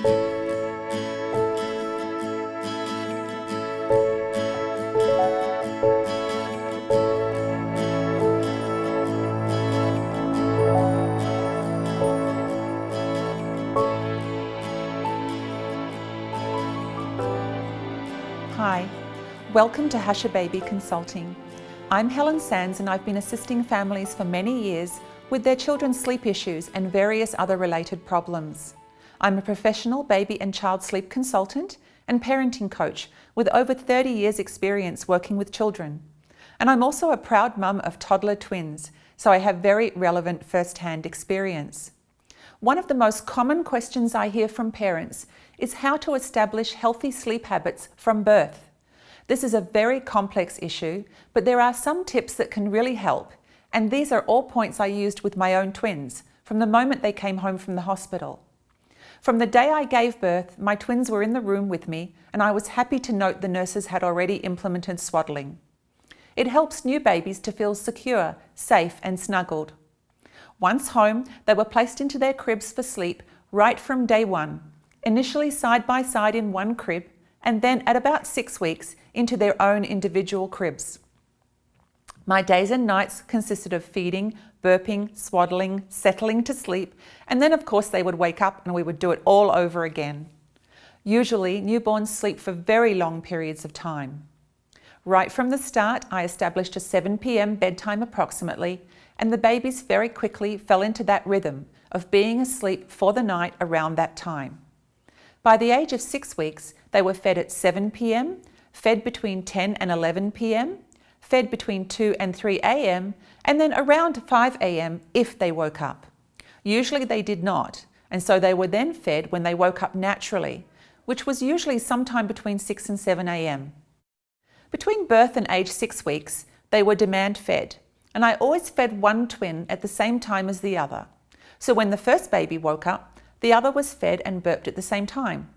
Hi, welcome to Hushababy Consulting. I'm Helen Sands and I've been assisting families for many years with their children's sleep issues and various other related problems. I'm a professional baby and child sleep consultant and parenting coach with over 30 years experience working with children. And I'm also a proud mum of toddler twins, so I have very relevant first-hand experience. One of the most common questions I hear from parents is how to establish healthy sleep habits from birth. This is a very complex issue, but there are some tips that can really help, and these are all points I used with my own twins from the moment they came home from the hospital. From the day I gave birth, my twins were in the room with me, and I was happy to note the nurses had already implemented swaddling. It helps new babies to feel secure, safe, and snuggled. Once home, they were placed into their cribs for sleep right from day one, initially side by side in one crib, and then at about 6 weeks into their own individual cribs. My days and nights consisted of feeding, burping, swaddling, settling to sleep, and then of course they would wake up and we would do it all over again. Usually, newborns sleep for very long periods of time. Right from the start, I established a 7 p.m. bedtime approximately, and the babies very quickly fell into that rhythm of being asleep for the night around that time. By the age of 6 weeks, they were fed at 7 p.m., fed between 10 and 11 p.m., fed between 2 and 3 a.m., and then around 5 a.m. if they woke up. Usually they did not, and so they were then fed when they woke up naturally, which was usually sometime between 6 and 7 a.m. Between birth and age 6 weeks, they were demand fed, and I always fed one twin at the same time as the other. So when the first baby woke up, the other was fed and burped at the same time.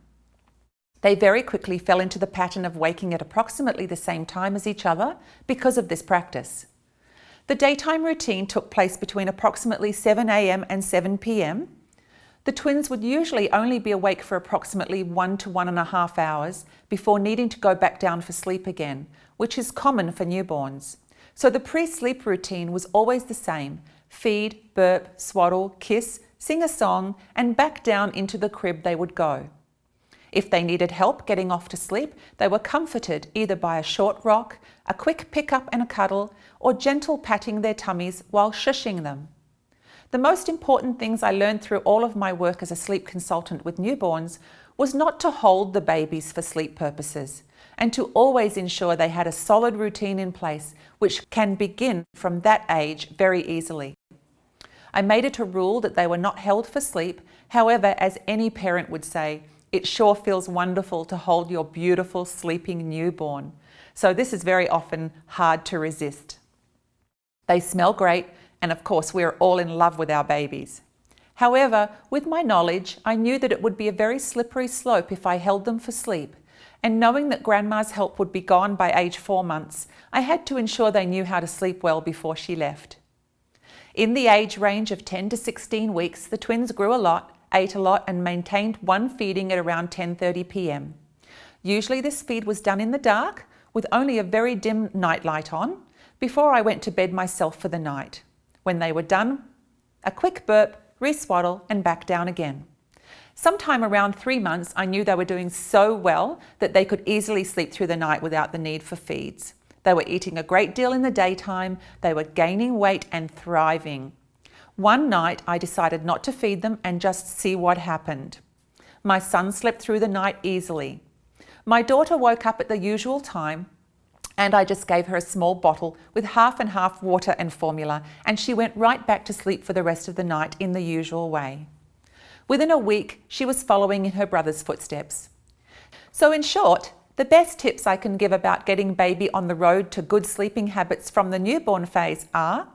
They very quickly fell into the pattern of waking at approximately the same time as each other because of this practice. The daytime routine took place between approximately 7 a.m. and 7 p.m. The twins would usually only be awake for approximately 1 to 1.5 hours before needing to go back down for sleep again, which is common for newborns. So the pre-sleep routine was always the same: feed, burp, swaddle, kiss, sing a song, and back down into the crib they would go. If they needed help getting off to sleep, they were comforted either by a short rock, a quick pick-up and a cuddle, or gentle patting their tummies while shushing them. The most important things I learned through all of my work as a sleep consultant with newborns was not to hold the babies for sleep purposes, and to always ensure they had a solid routine in place, which can begin from that age very easily. I made it a rule that they were not held for sleep. However, as any parent would say, it sure feels wonderful to hold your beautiful sleeping newborn. So this is very often hard to resist. They smell great, and of course we are all in love with our babies. However, with my knowledge, I knew that it would be a very slippery slope if I held them for sleep, and knowing that Grandma's help would be gone by age 4 months, I had to ensure they knew how to sleep well before she left. In the age range of 10 to 16 weeks, the twins grew a lot, ate a lot, and maintained one feeding at around 10:30 p.m. Usually this feed was done in the dark with only a very dim nightlight on before I went to bed myself for the night. When they were done, a quick burp, re-swaddle, and back down again. Sometime around 3 months, I knew they were doing so well that they could easily sleep through the night without the need for feeds. They were eating a great deal in the daytime, they were gaining weight and thriving. One night, I decided not to feed them and just see what happened. My son slept through the night easily. My daughter woke up at the usual time, and I just gave her a small bottle with half and half water and formula, and she went right back to sleep for the rest of the night in the usual way. Within a week, she was following in her brother's footsteps. So in short, the best tips I can give about getting baby on the road to good sleeping habits from the newborn phase are: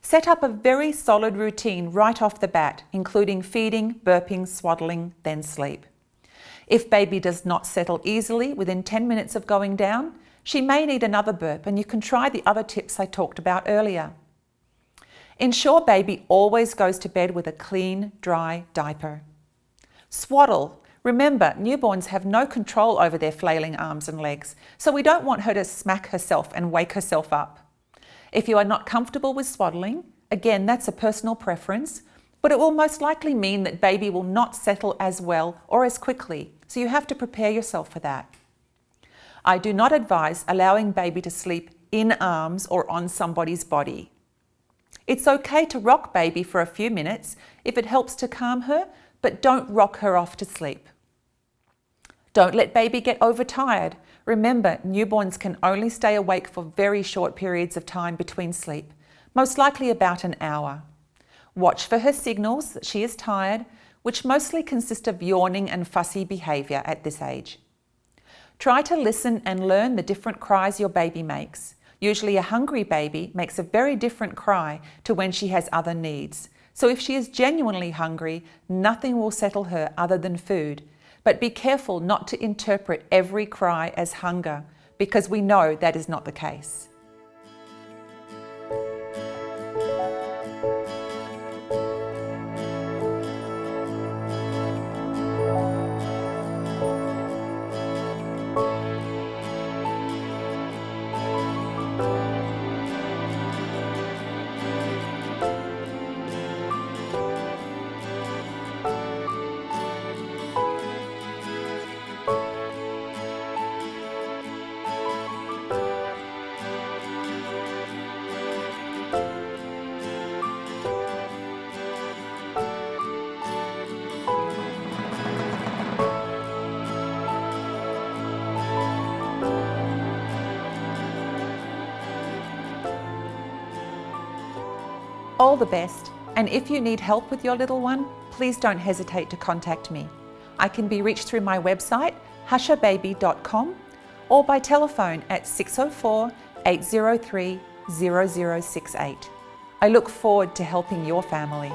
set up a very solid routine right off the bat, including feeding, burping, swaddling, then sleep. If baby does not settle easily within 10 minutes of going down, she may need another burp, and you can try the other tips I talked about earlier. Ensure baby always goes to bed with a clean, dry diaper. Swaddle. Remember, newborns have no control over their flailing arms and legs, so we don't want her to smack herself and wake herself up. If you are not comfortable with swaddling, again, that's a personal preference, but it will most likely mean that baby will not settle as well or as quickly, so you have to prepare yourself for that. I do not advise allowing baby to sleep in arms or on somebody's body. It's okay to rock baby for a few minutes if it helps to calm her, but don't rock her off to sleep. Don't let baby get overtired. Remember, newborns can only stay awake for very short periods of time between sleep, most likely about an hour. Watch for her signals that she is tired, which mostly consist of yawning and fussy behaviour at this age. Try to listen and learn the different cries your baby makes. Usually a hungry baby makes a very different cry to when she has other needs. So if she is genuinely hungry, nothing will settle her other than food. But be careful not to interpret every cry as hunger, because we know that is not the case. All the best, and if you need help with your little one, please don't hesitate to contact me. I can be reached through my website, hushababy.com, or by telephone at 604 803 0068. I look forward to helping your family.